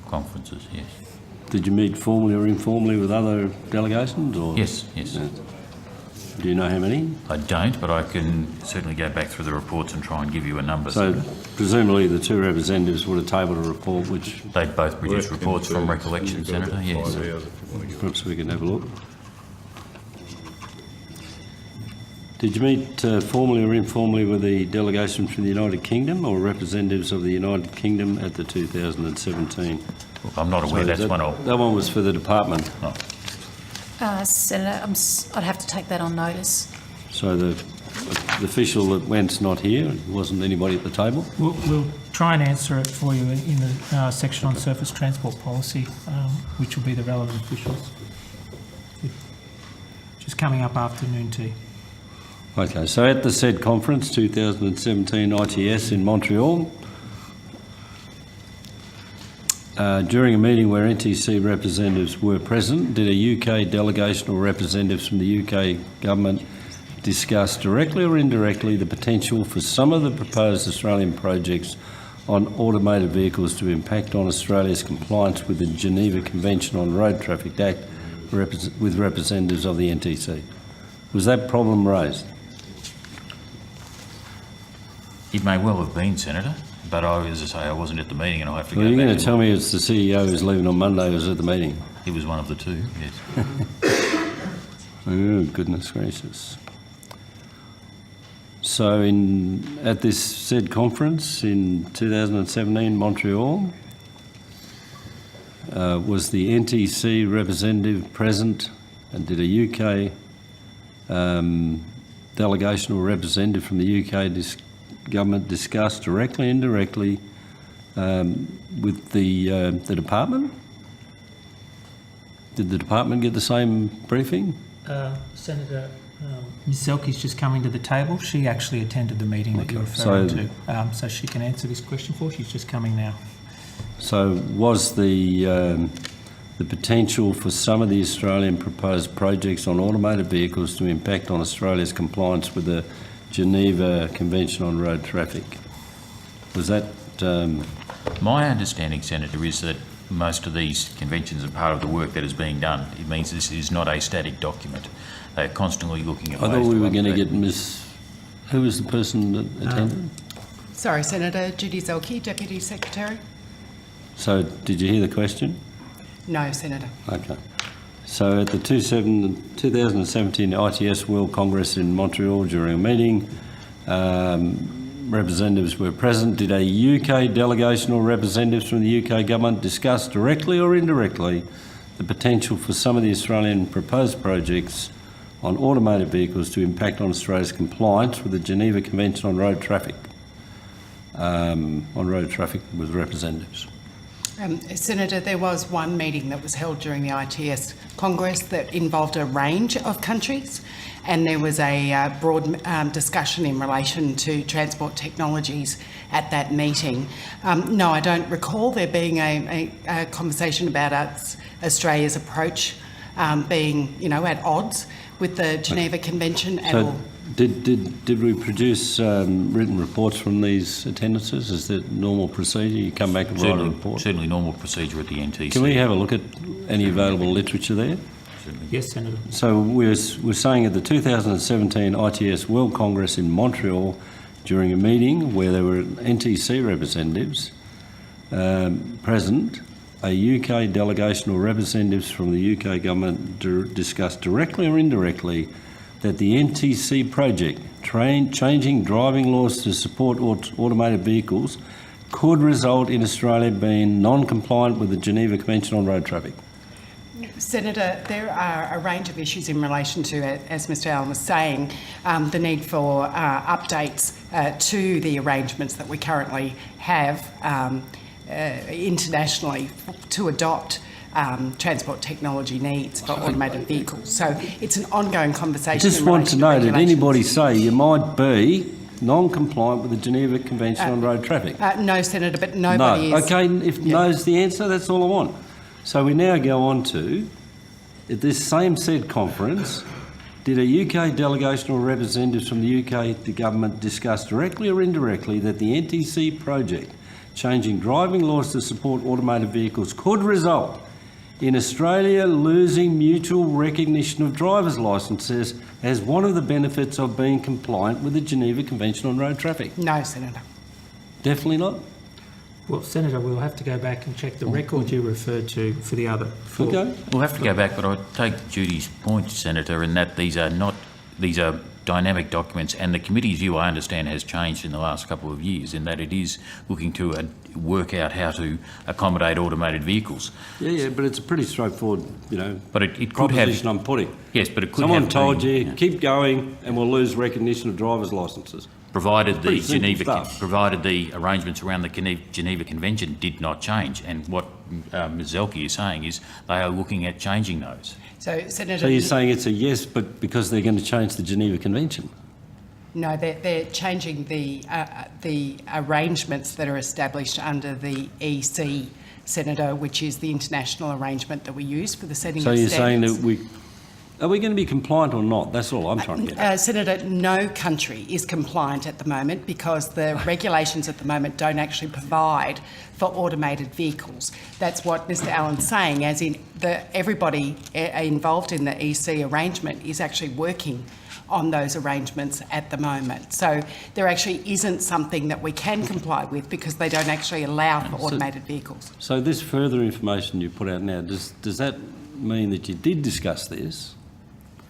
conferences, yes. Did you meet formally or informally with other delegations? Or? Yes. Do you know how many? I don't, but I can certainly go back through the reports and try and give you a number. So presumably the 2 representatives would have tabled a report which... They'd both produce reports from recollection, Senator, yes. Perhaps we can have a look. Did you meet formally or informally with the delegation from the United Kingdom or representatives of the United Kingdom at the 2017? Look, I'm not aware that's one of... That one was for the department. Oh. Senator, I'd have to take that on notice. So the official that went's not here, wasn't anybody at the table? We'll try and answer it for you in the section on surface transport policy, which will be the relevant officials. Just coming up after noon tea. Okay, so at the said conference, 2017 ITS in Montreal, during a meeting where NTC representatives were present, did a UK delegation or representatives from the UK government discuss directly or indirectly the potential for some of the proposed Australian projects on automated vehicles to impact on Australia's compliance with the Geneva Convention on Road Traffic Act with representatives of the NTC? Was that problem raised? It may well have been, Senator, but as I say, I wasn't at the meeting and I'll have to go back. Well, you're going to tell me it's the CEO who's leaving on Monday who was at the meeting? He was one of the 2, yes. Oh, goodness gracious. So at this said conference in 2017 Montreal, Was the NTC representative present, and did a UK delegation or representative from the UK government discuss directly and indirectly with the department? Did the department get the same briefing? Senator, Ms Zelke's just coming to the table. She actually attended the meeting that you're referring to, so she can answer this question for you. She's just coming now. So was the potential for some of the Australian proposed projects on automated vehicles to impact on Australia's compliance with the Geneva Convention on Road Traffic? Was that... My understanding, Senator, is that most of these conventions are part of the work that is being done. It means this is not a static document. They are constantly looking at I ways thought we to were going to update. get Ms... Who was the person that attended? Sorry, Senator. Judy Zelke, Deputy Secretary. So did you hear the question? No, Senator. Okay. So at the 2017 ITS World Congress in Montreal during a meeting, representatives were present. Did a UK delegation or representatives from the UK government discuss directly or indirectly the potential for some of the Australian proposed projects on automated vehicles to impact on Australia's compliance with the Geneva Convention on Road Traffic? With representatives. Senator, there was one meeting that was held during the ITS Congress that involved a range of countries, and there was a broad discussion in relation to transport technologies at that meeting. No, I don't recall there being a conversation about Australia's approach being, at odds with the Geneva Convention at all. Did we produce written reports from these attendances? Is that normal procedure? You come back and write a report? Certainly normal procedure at the NTC. Can we have a look at any available literature there? Yes, Senator. So we're saying at the 2017 ITS World Congress in Montreal, during a meeting where there were NTC representatives present, a UK delegation or representatives from the UK government discussed directly or indirectly that the NTC project, changing driving laws to support automated vehicles, could result in Australia being non-compliant with the Geneva Convention on Road Traffic. Senator, there are a range of issues in relation to, as Mr Allen was saying, the need for updates to the arrangements that we currently have internationally to adopt transport technology needs for automated vehicles. So it's an ongoing conversation. I just want to know, did anybody say you might be non-compliant with the Geneva Convention on Road Traffic? No, Senator, but nobody is. Okay, if no's the answer, that's all I want. So we now go on to, at this same said conference, did a UK delegation or representatives from the UK government discuss directly or indirectly that the NTC project, changing driving laws to support automated vehicles, could result in Australia losing mutual recognition of driver's licences as one of the benefits of being compliant with the Geneva Convention on Road Traffic? No, Senator. Definitely not? Well, Senator, we'll have to go back and check the record you referred to for the other. Okay. We'll have to go back, but I take Judy's point, Senator, in that these are dynamic documents, and the committee's view, I understand, has changed in the last couple of years, in that it is looking to work out how to accommodate automated vehicles. Yeah, but it's a pretty straightforward, But it could proposition have... I'm putting. Yes, but it could Someone have told been, you, keep going and we'll lose recognition of driver's licences. provided the Pretty simple stuff. provided the arrangements around the Geneva Convention did not change. And what Ms Zelke is saying is they are looking at changing those. So, Senator... So you're saying it's a yes, but because they're going to change the Geneva Convention? No, they're changing the arrangements that are established under the EC, Senator, which is the international arrangement that we use for the setting So of you're standards. saying that are we going to be compliant or not? That's all I'm trying to get at. Senator, no country is compliant at the moment because the regulations at the moment don't actually provide for automated vehicles. That's what Mr Allen's saying, as in everybody involved in the EC arrangement is actually working on those arrangements at the moment. So there actually isn't something that we can comply with because they don't actually allow for automated vehicles. So this further information you put out now, does that mean that you did discuss this,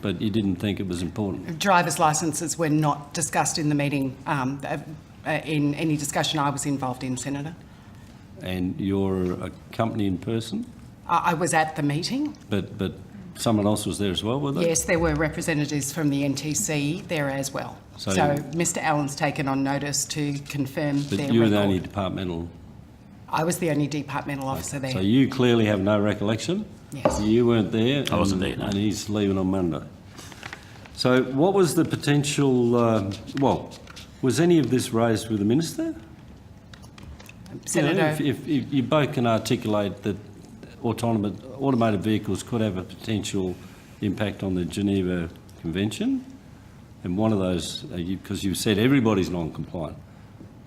but you didn't think it was important? Driver's licences were not discussed in the meeting, in any discussion I was involved in, Senator. And you're a company in person? I was at the meeting. But someone else was there as well, were there? Yes, there were representatives from the NTC there as well. So Mr Allen's taken on notice to confirm But their you were record. the only departmental... I was the only departmental officer there. So you clearly have no recollection? Yes. You weren't there? I wasn't there, no. And he's leaving on Monday. So what was the potential... was any of this raised with the Minister? Senator, If you both can articulate that automated vehicles could have a potential impact on the Geneva Convention, and one of those, because you said everybody's non-compliant,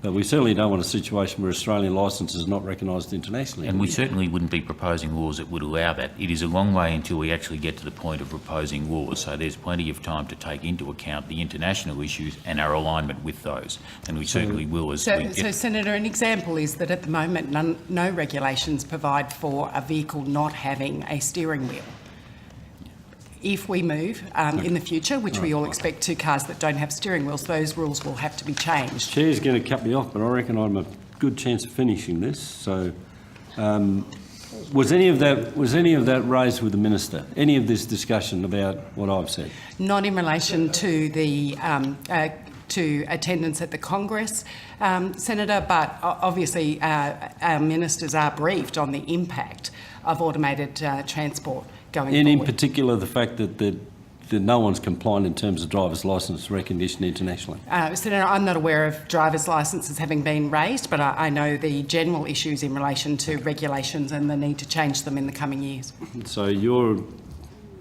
but we certainly don't want a situation where Australian licence is not recognised internationally. And we certainly wouldn't be proposing laws that would allow that. It is a long way until we actually get to the point of proposing laws, so there's plenty of time to take into account the international issues and our alignment with those, and we certainly will as we so get... Senator, an example is that at the moment no regulations provide for a vehicle not having a steering wheel. If we move in the future, which we all expect to cars that don't have steering wheels, those rules will have to be changed. Chair's going to cut me off, but I reckon I'm a good chance of finishing this. So, was any of that raised with the Minister? Any of this discussion about what I've said? Not in relation to the to attendance at the Congress, Senator, but obviously our ministers are briefed on the impact of automated transport going And in forward. particular, the fact that no one's compliant in terms of driver's licence recognition internationally. Senator, I'm not aware of driver's licences having been raised, but I know the general issues in relation to regulations and the need to change them in the coming years. So your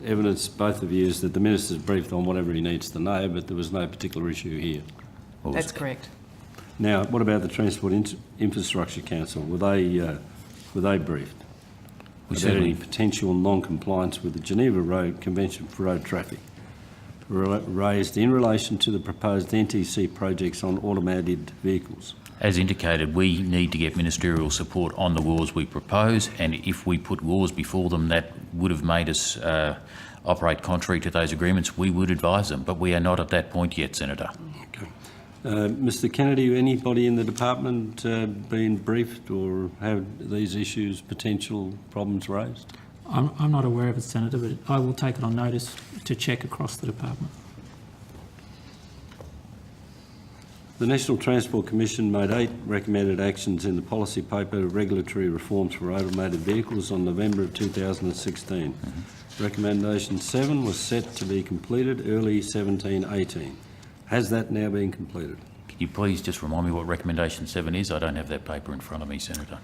evidence, both of you, is that the Minister's briefed on whatever he needs to know, but there was no particular issue here. That's correct. Now, what about the Transport Infrastructure Council? Were they briefed? We About any certainly... potential non-compliance with the Geneva Road Convention for Road Traffic raised in relation to the proposed NTC projects on automated vehicles? As indicated, we need to get ministerial support on the laws we propose, and if we put laws before them that would have made us operate contrary to those agreements, we would advise them, but we are not at that point yet, Senator. Okay. Mr Kennedy, anybody in the department been briefed or have these issues, potential problems raised? I'm not aware of it, Senator, but I will take it on notice to check across the department. The National Transport Commission made 8 recommended actions in the policy paper Regulatory Reforms for Automated Vehicles on November of 2016. Recommendation 7 was set to be completed early 17-18. Has that now been completed? Could you please just remind me what recommendation 7 is? I don't have that paper in front of me, Senator.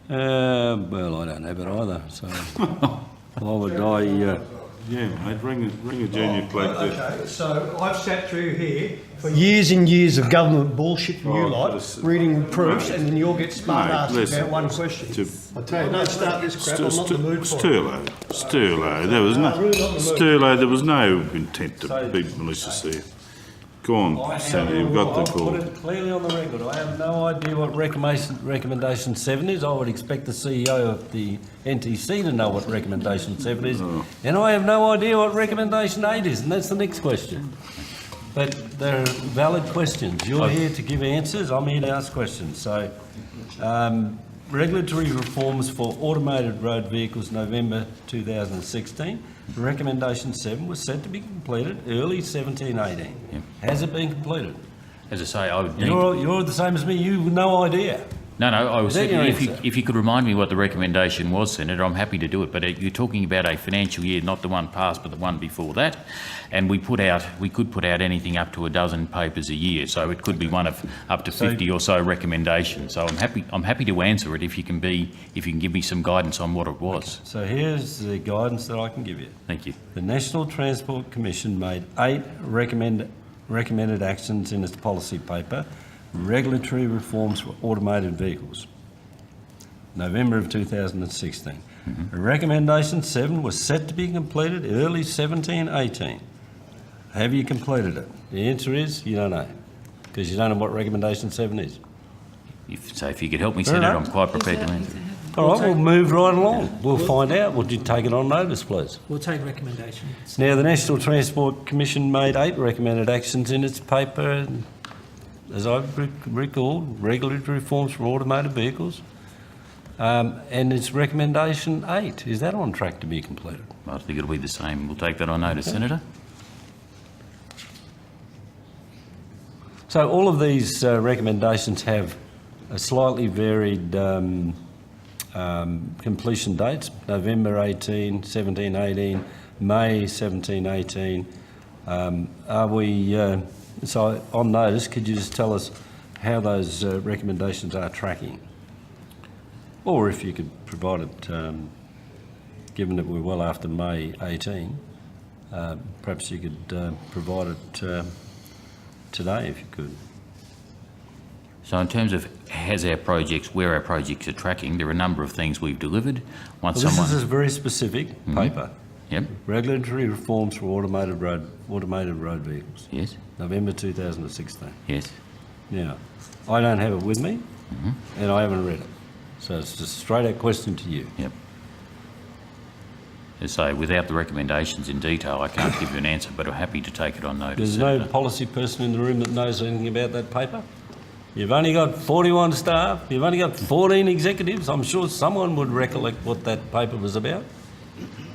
Well, I don't have it either, so why would I... Yeah, mate, ring a junior clerk. Okay, so I've sat through here for years and years of government bullshit from you lot, reading proofs, and then you'll get smart asked about one question. I tell you, don't start this crap, I'm not in the mood for it. Sturlo, there was no intent to be malicious there. Go on, Senator, you've got the I'll call. put it clearly on the record. I have no idea what recommendation 7 is. I would expect the CEO of the NTC to know what recommendation 7 is. And I have no idea what recommendation 8 is, and that's the next question. But they're valid questions. You're here to give answers. I'm here to ask questions. So, regulatory reforms for automated road vehicles, November 2016. Recommendation 7 was set to be completed early 17-18. Yep. Has it been completed? As I say, I would need... You're the same as me. You've no idea. No, I was Is that thinking your answer? if you could remind me what the recommendation was, Senator, I'm happy to do it. But you're talking about a financial year, not the one past, but the one before that. And we could put out anything up to a dozen papers a year, so it could be one of up to 50 or so recommendations. So I'm happy to answer it if you can give me some guidance on what it was. So here's the guidance that I can give you. Thank you. The National Transport Commission made 8 recommended actions in its policy paper, Regulatory Reforms for Automated Vehicles, November of 2016. Recommendation 7 was set to be completed early 17-18. Have you completed it? The answer is you don't know, because you don't know what recommendation 7 is. If you could help me, Senator, I'm quite prepared to answer. All right, we'll move right along. We'll find out. Would you take it on notice, please? We'll take recommendations. Now, the National Transport Commission made 8 recommended actions in its paper, as I recall, Regulatory Reforms for Automated Vehicles, And it's recommendation 8. Is that on track to be completed? I think it'll be the same. We'll take that on notice, Senator. So all of these recommendations have a slightly varied completion dates: November 18, 17, 18, May 17, 18. Are we, so on notice, could you just tell us how those recommendations are tracking? Or if you could provide it, given that we're well after May 18, perhaps you could provide it today if you could. So in terms of where our projects are tracking, there are a number of things we've delivered. This is a very specific paper. Yep. Regulatory reforms for automated road vehicles. Yes. November 2016. Yes. Now, I don't have it with me, and I haven't read it. So it's just a straight-out question to you. Yep. As I say, without the recommendations in detail, I can't give you an answer, but I'm happy to take it on notice. There's no policy person in the room that knows anything about that paper? You've only got 41 staff, you've only got 14 executives. I'm sure someone would recollect what that paper was about.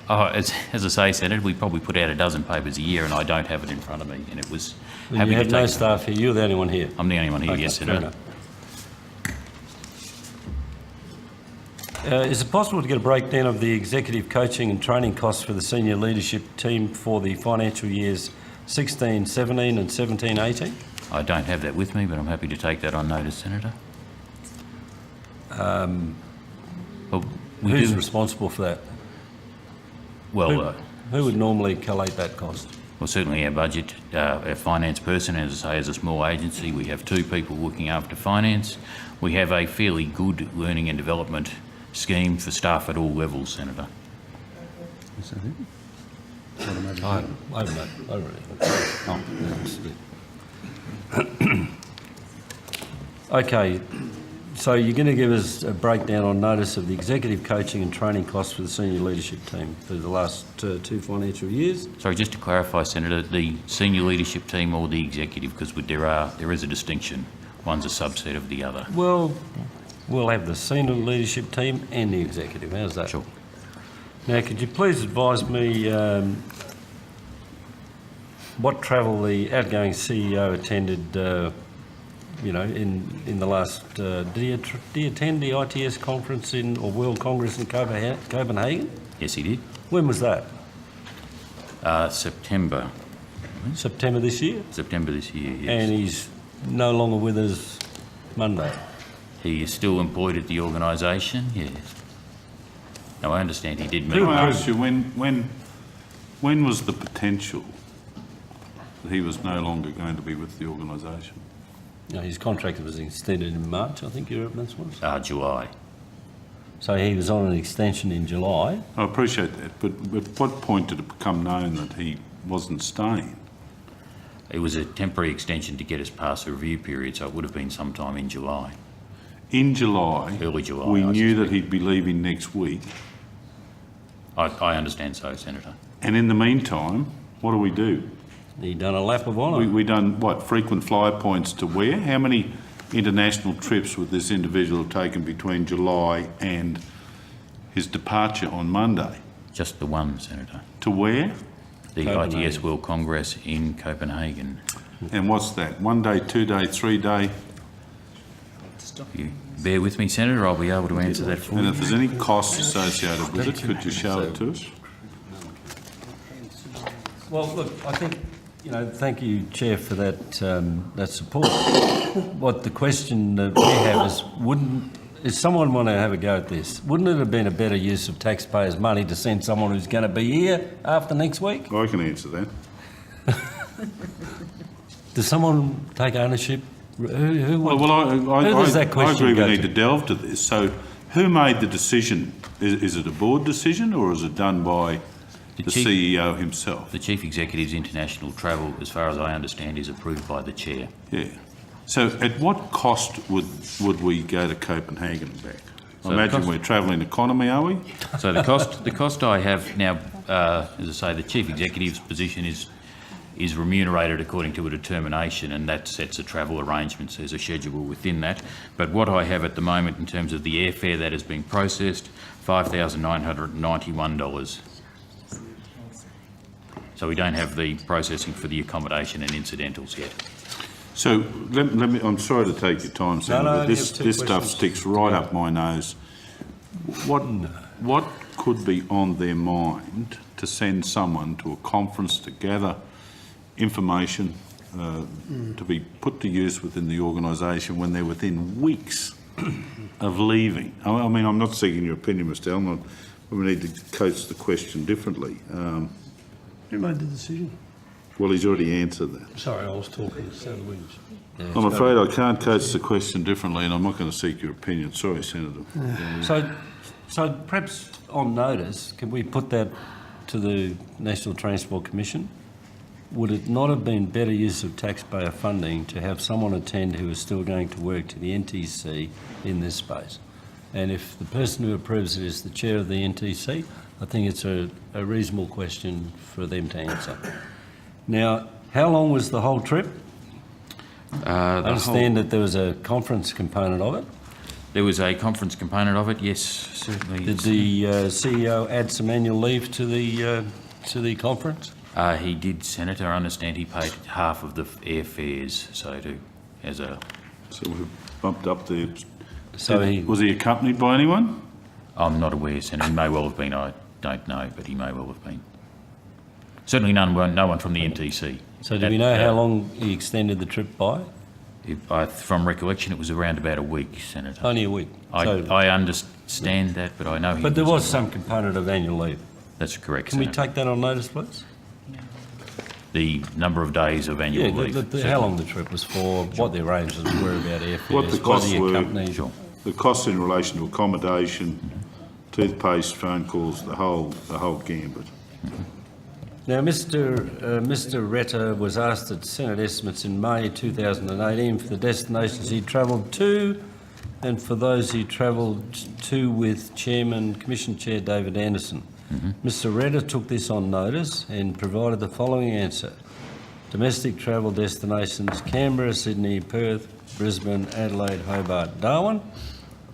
Oh, as I say, Senator, we probably put out a dozen papers a year, and I don't have it in front of me. And it was happy You to have take no it. staff here. You're the only one here. I'm the only one here. Okay, Yes, fair Senator. enough. Is it possible to get a breakdown of the executive coaching and training costs for the senior leadership team for the financial years 16, 17 and 17, 18? I don't have that with me, but I'm happy to take that on notice, Senator. Well, Who's responsible for that? Well, Who would normally collate that cost? well, certainly our budget, our finance person, as I say, as a small agency, we have 2 people looking after finance. We have a fairly good learning and development scheme for staff at all levels, Senator. Is that it? I haven't know. Okay, so you're going to give us a breakdown on notice of the executive coaching and training costs for the senior leadership team for the last 2 financial years. Sorry, just to clarify, Senator, the senior leadership team or the executive, because there is a distinction. One's a subset of the other. Well, we'll have the senior leadership team and the executive. How's that? Sure. Now, could you please advise me what travel the outgoing CEO attended, in the last... did he attend the ITS conference or World Congress in Copenhagen? Yes, he did. When was that? September. September this year? September this year, yes. And he's no longer with us Monday? He is still employed at the organisation, yes. Now, I understand he did meet... Can I ask you, when was the potential that he was no longer going to be with the organisation? No, his contract was extended in March, I think your evidence was. July. So he was on an extension in July. I appreciate that, but at what point did it become known that he wasn't staying? It was a temporary extension to get us past the review period, so it would have been sometime in July. In July, Early July, we I knew that suspect. he'd be leaving next week. I understand so, Senator. And in the meantime, what do? He done a lap of honour. We done, what, frequent flyer points to where? How many international trips would this individual have taken between July and his departure on Monday? Just the one, Senator. To where? The Copenhagen. ITS World Congress in Copenhagen. And what's that? 1 day, 2 day, 3 day? You bear with me, Senator, I'll be able to answer that for And you. if there's any costs associated with it, could you show it to us? Well, look, I think, thank you, Chair, for that support. What the question that we have is, if someone want to have a go at this, wouldn't it have been a better use of taxpayers' money to send someone who's going to be here after next week? I can answer that. Does someone take ownership? Who would, Well, who does that I question agree we go need to? to delve to this. So who made the decision? Is it a board decision or is it done by the CEO himself? The Chief Executive's international travel, as far as I understand, is approved by the Chair. Yeah. So at what cost would we go to Copenhagen and back? I the imagine cost- we're travelling economy, are we? So the cost I have now, as I say, the Chief Executive's position is is remunerated according to a determination, and that sets the travel arrangements. There's a schedule within that. But what I have at the moment in terms of the airfare that is being processed, $5,991. So we don't have the processing for the accommodation and incidentals yet. So let me, I'm sorry to take your time, Senator, no, but this stuff sticks right up my nose. What could be on their mind to send someone to a conference to gather information to be put to use within the organisation when they're within weeks of leaving? I mean, I'm not seeking your opinion, Mr. Allen. We need to coach the question differently. Who made the decision? Well, he's already answered that. Sorry, I was talking to Senator Williams. I'm afraid I can't coach the question differently, and I'm not going to seek your opinion. Sorry, Senator. So perhaps on notice, can we put that to the National Transport Commission? Would it not have been better use of taxpayer funding to have someone attend who is still going to work to the NTC in this space? And if the person who approves it is the chair of the NTC, I think it's a reasonable question for them to answer. Now, how long was the whole trip? I understand that there was a conference component of it. There was a conference component of it, yes, certainly. Did the CEO add some annual leave to the conference? He did, Senator. I understand he paid half of the airfares, so we've bumped up the... So was he accompanied by anyone? I'm not aware, Senator. He may well have been. I don't know, but he may well have been. Certainly no one from the NTC. So do we know how long he extended the trip by? From recollection, it was around about a week, Senator. Only a week. I understand that, but I know he... But there was some component of annual leave. That's correct, Can we Senator. take that on notice, please? The number of days of annual leave. How long the trip was for, what the arrangements were about airfares, What the costs were, Sure. the costs in relation to accommodation, toothpaste, phone calls, the whole gambit. Now, Mr. Retta was asked at Senate estimates in May 2018 for the destinations he travelled to and for those he travelled to with Commission Chair David Anderson. Mr. Retta took this on notice and provided the following answer. Domestic travel destinations, Canberra, Sydney, Perth, Brisbane, Adelaide, Hobart, Darwin,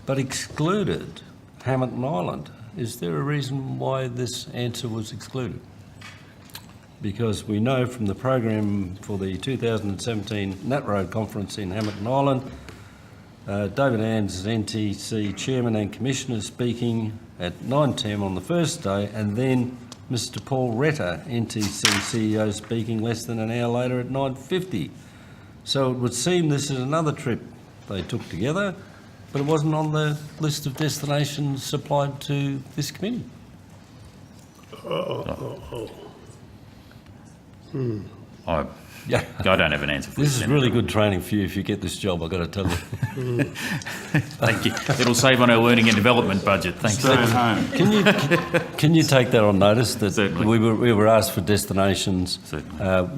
but excluded Hamilton Island. Is there a reason why this answer was excluded? Because we know from the program for the 2017 Nat Road Conference in Hamilton Island, David Anns, NTC Chairman and Commissioner, speaking at 9:10 on the first day, and then Mr. Paul Retta, NTC CEO, speaking less than an hour later at 9:50. So it would seem this is another trip they took together, but it wasn't on the list of destinations supplied to this committee. I don't have an answer for This you, is Senator. really good training for you if you get this job, I've got to tell you. Thank you. It'll save on our learning and development budget. Thanks. Stay at home. Can you take that on notice that Certainly. we were asked for destinations? Certainly.